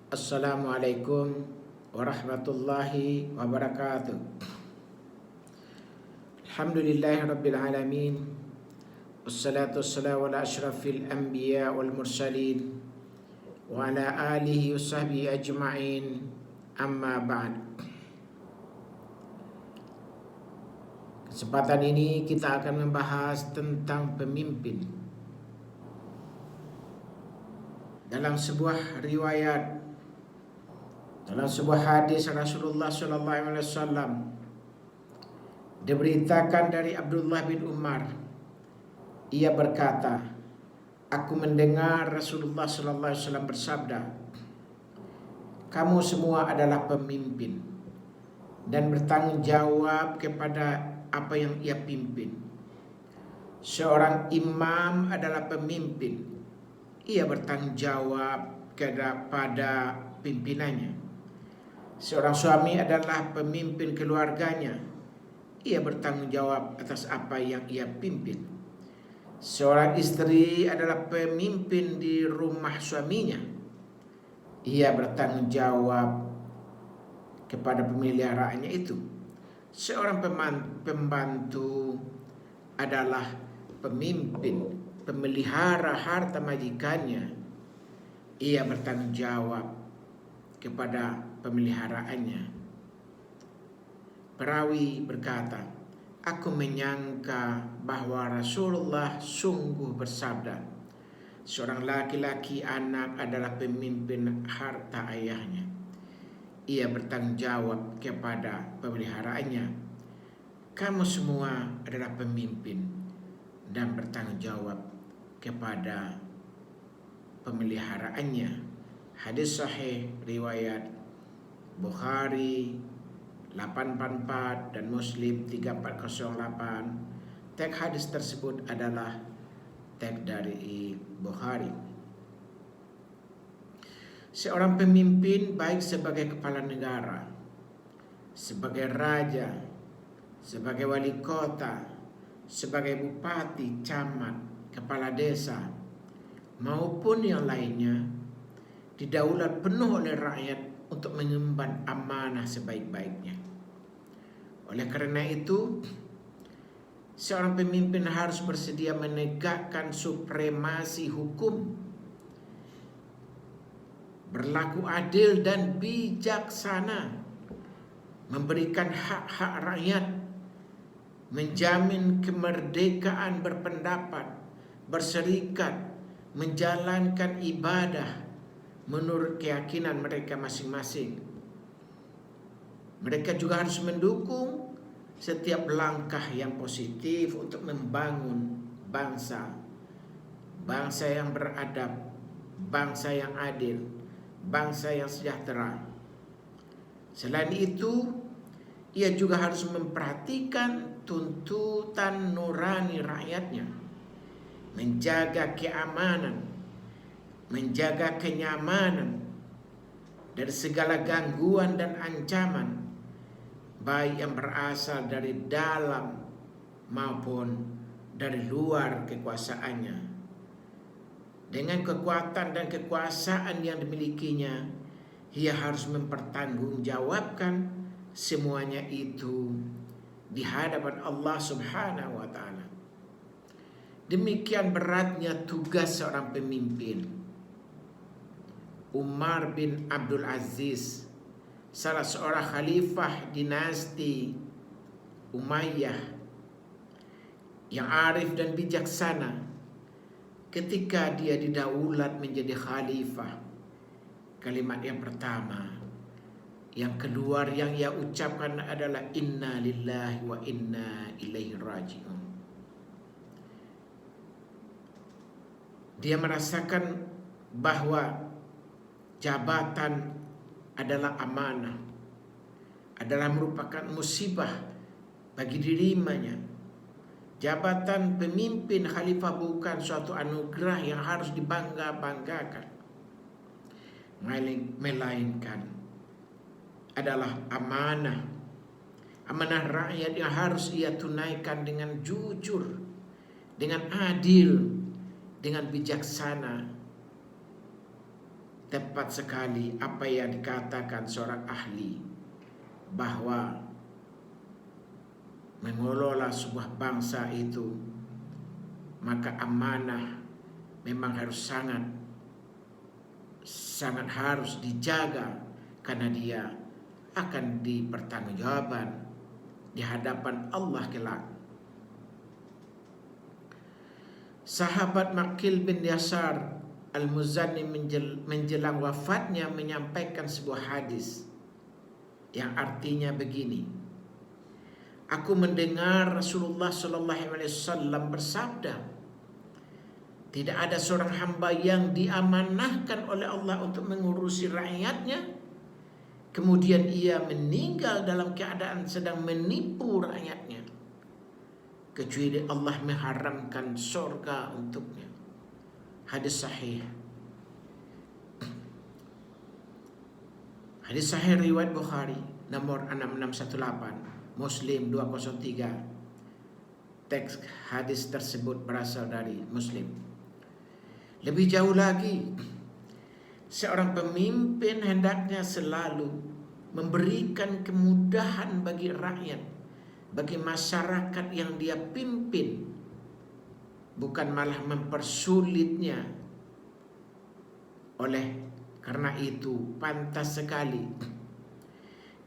Assalamualaikum warahmatullahi wabarakatuh. Alhamdulillahi rabbil alamin. Wassalatu wassalamu ala asyrafil anbiya wal mursalin wa ala alihi wa sahbihi ajma'in. Amma ba'd. Kesempatan ini kita akan membahas tentang pemimpin. Dalam sebuah riwayat, dalam sebuah hadis Rasulullah SAW diberitakan dari Abdullah bin Umar, ia berkata, aku mendengar Rasulullah SAW bersabda, kamu semua adalah pemimpin dan bertanggung jawab kepada apa yang ia pimpin. Seorang imam adalah pemimpin, ia bertanggung jawab kepada pimpinannya. Seorang suami adalah pemimpin keluarganya, ia bertanggung jawab atas apa yang ia pimpin. Seorang istri adalah pemimpin di rumah suaminya, ia bertanggung jawab kepada pemeliharaannya itu. Seorang pembantu adalah pemimpin, pemelihara harta majikannya, ia bertanggung jawab kepada pemeliharaannya. Perawi berkata, aku menyangka bahwa Rasulullah sungguh bersabda, seorang laki-laki anak adalah pemimpin harta ayahnya, ia bertanggung jawab kepada pemeliharaannya. Kamu semua adalah pemimpin dan bertanggung jawab kepada pemeliharaannya. Hadis sahih riwayat Bukhari 844 dan Muslim 3408. Teks hadis tersebut adalah teks dari Bukhari. Seorang pemimpin baik sebagai kepala negara, sebagai raja, sebagai wali kota, sebagai bupati, camat, kepala desa, maupun yang lainnya, didaulat penuh oleh rakyat untuk mengemban amanah sebaik-baiknya. Oleh karena itu, seorang pemimpin harus bersedia menegakkan supremasi hukum, berlaku adil dan bijaksana, memberikan hak-hak rakyat, menjamin kemerdekaan berpendapat, berserikat, menjalankan ibadah menurut keyakinan mereka masing-masing. Mereka juga harus mendukung setiap langkah yang positif untuk membangun bangsa yang beradab, bangsa yang adil, bangsa yang sejahtera. Selain itu, ia juga harus memperhatikan tuntutan nurani rakyatnya, menjaga keamanan, menjaga kenyamanan dari segala gangguan dan ancaman, baik yang berasal dari dalam maupun dari luar kekuasaannya. Dengan kekuatan dan kekuasaan yang dimilikinya, ia harus mempertanggungjawabkan semuanya itu di hadapan Allah Subhanahu wa Ta'ala. Demikian beratnya tugas seorang pemimpin. Umar bin Abdul Aziz, salah seorang khalifah dinasti Umayyah yang arif dan bijaksana, ketika dia didaulat menjadi khalifah, kalimat yang pertama yang keluar yang ia ucapkan adalah inna lillahi wa inna ilaihi raji'un. Dia merasakan bahwa jabatan adalah amanah, adalah merupakan musibah bagi dirinya. Jabatan pemimpin khalifah bukan suatu anugerah yang harus dibangga-banggakan, melainkan adalah amanah rakyat yang harus ia tunaikan dengan jujur, dengan adil, dengan bijaksana, tepat sekali apa yang dikatakan seorang ahli, bahwa mengelola sebuah bangsa itu, maka amanah memang harus sangat harus dijaga, karena dia akan dipertanggungjawaban di hadapan Allah kelak. Sahabat Maqil bin Yasar Al-Muzani menjelang wafatnya menyampaikan sebuah hadis yang artinya begini: aku mendengar Rasulullah SAW bersabda, tidak ada seorang hamba yang diamanahkan oleh Allah untuk mengurusi rakyatnya, kemudian ia meninggal dalam keadaan sedang menipu rakyatnya, kecuali Allah mengharamkan surga untuknya. Hadis sahih. Hadis sahih riwayat Bukhari nomor 6618, Muslim 203. Teks hadis tersebut berasal dari Muslim. Lebih jauh lagi, seorang pemimpin hendaknya selalu memberikan kemudahan bagi rakyat, bagi masyarakat yang dia pimpin, bukan malah mempersulitnya. Oleh karena itu, pantas sekali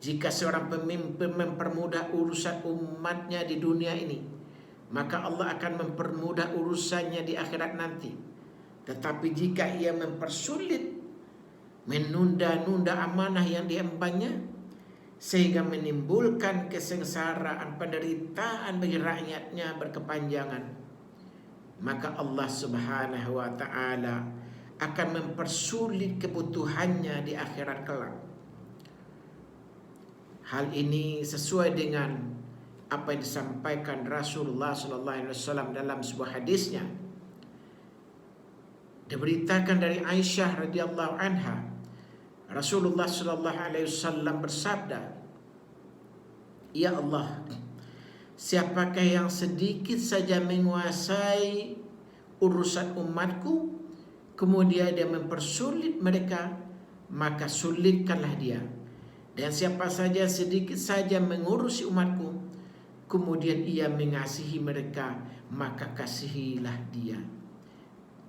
jika seorang pemimpin mempermudah urusan umatnya di dunia ini, maka Allah akan mempermudah urusannya di akhirat nanti. Tetapi jika ia mempersulit, menunda-nunda amanah yang diembannya, sehingga menimbulkan kesengsaraan, penderitaan bagi rakyatnya berkepanjangan, maka Allah Subhanahu wa ta'ala akan mempersulit kebutuhannya di akhirat kelak. Hal ini sesuai dengan apa yang disampaikan Rasulullah SAW dalam sebuah hadisnya. Diberitakan dari Aisyah radhiyallahu anha, Rasulullah SAW bersabda, ya Allah, siapakah yang sedikit saja menguasai urusan umatku, kemudian dia mempersulit mereka, maka sulitkanlah dia. Dan siapa saja sedikit saja mengurusi umatku, kemudian ia mengasihi mereka, maka kasihilah dia.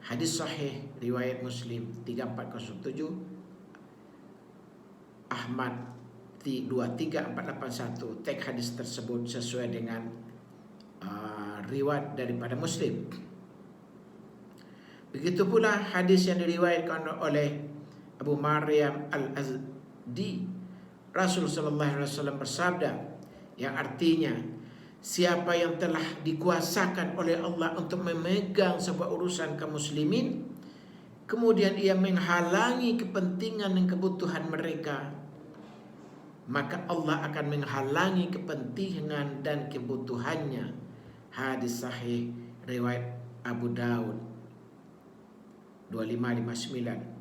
Hadis sahih riwayat Muslim 3407, Ahmad 23481. Teks hadis tersebut sesuai dengan riwayat daripada Muslim. Begitu pula hadis yang diriwayatkan oleh Abu Maryam Al-Azdi, Rasul sallallahu alaihi wasallam bersabda, yang artinya, siapa yang telah dikuasakan oleh Allah untuk memegang sebuah urusan kaum muslimin, kemudian ia menghalangi kepentingan dan kebutuhan mereka, maka Allah akan menghalangi kepentingan dan kebutuhannya. Hadis sahih riwayat Abu Daud 2559.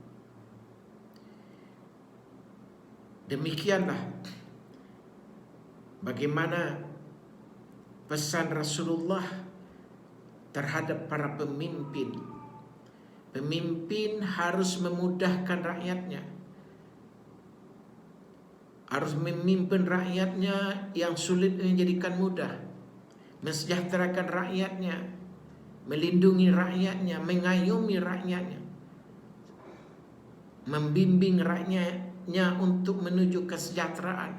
Demikianlah bagaimana pesan Rasulullah terhadap para pemimpin. Pemimpin harus memudahkan rakyatnya, harus memimpin rakyatnya yang sulit menjadikan mudah, mensejahterakan rakyatnya, melindungi rakyatnya, mengayomi rakyatnya, membimbing rakyatnya untuk menuju kesejahteraan,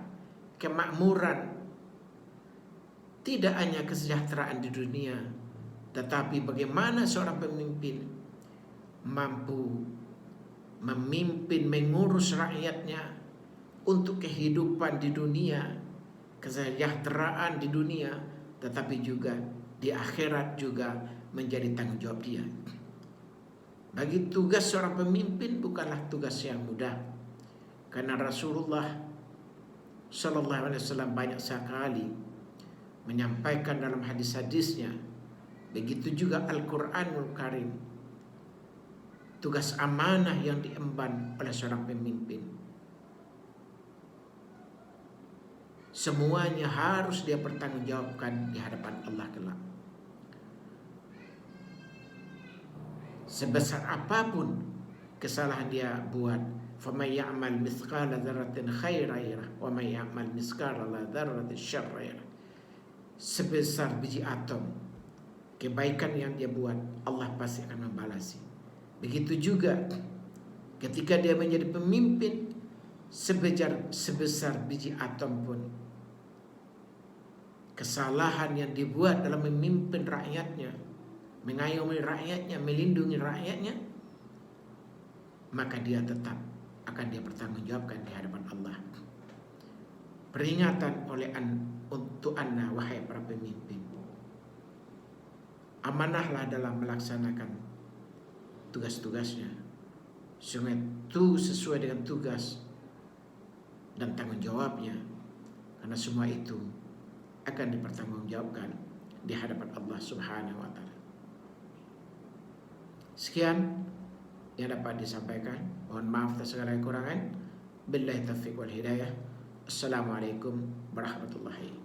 kemakmuran. Tidak hanya kesejahteraan di dunia, tetapi bagaimana seorang pemimpin mampu memimpin, mengurus rakyatnya untuk kehidupan di dunia, kesejahteraan di dunia, tetapi juga di akhirat juga menjadi tanggung jawab dia. Bagi tugas seorang pemimpin bukanlah tugas yang mudah, karena Rasulullah sallallahu alaihi wasallam banyak sekali menyampaikan dalam hadis-hadisnya, begitu juga Al-Quranul Karim, tugas amanah yang diemban oleh seorang pemimpin. Semuanya harus dia pertanggungjawabkan di hadapan Allah kelak. Sebesar apapun kesalahan dia buat. Faman ya'mal mithqala dzarratin khairan yarah wa man ya'mal mithqala dzarratin syarran yarah. Sebesar biji atom kebaikan yang dia buat, Allah pasti akan membalasi. Begitu juga ketika dia menjadi pemimpin, sebesar biji atom pun kesalahan yang dibuat dalam memimpin rakyatnya, mengayomi rakyatnya, melindungi rakyatnya, maka dia tetap akan dia pertanggungjawabkan di hadapan Allah. Peringatan untuk Anda, wahai para pemimpin, amanahlah dalam melaksanakan tugas-tugasnya, sehingga itu sesuai dengan tugas dan tanggung jawabnya, karena semua itu akan dipertanggungjawabkan di hadapan Allah Subhanahu wa Ta'ala. Sekian yang dapat disampaikan. Mohon maaf atas segala kekurangan. Billahi taufiq wal hidayah. Assalamualaikum warahmatullahi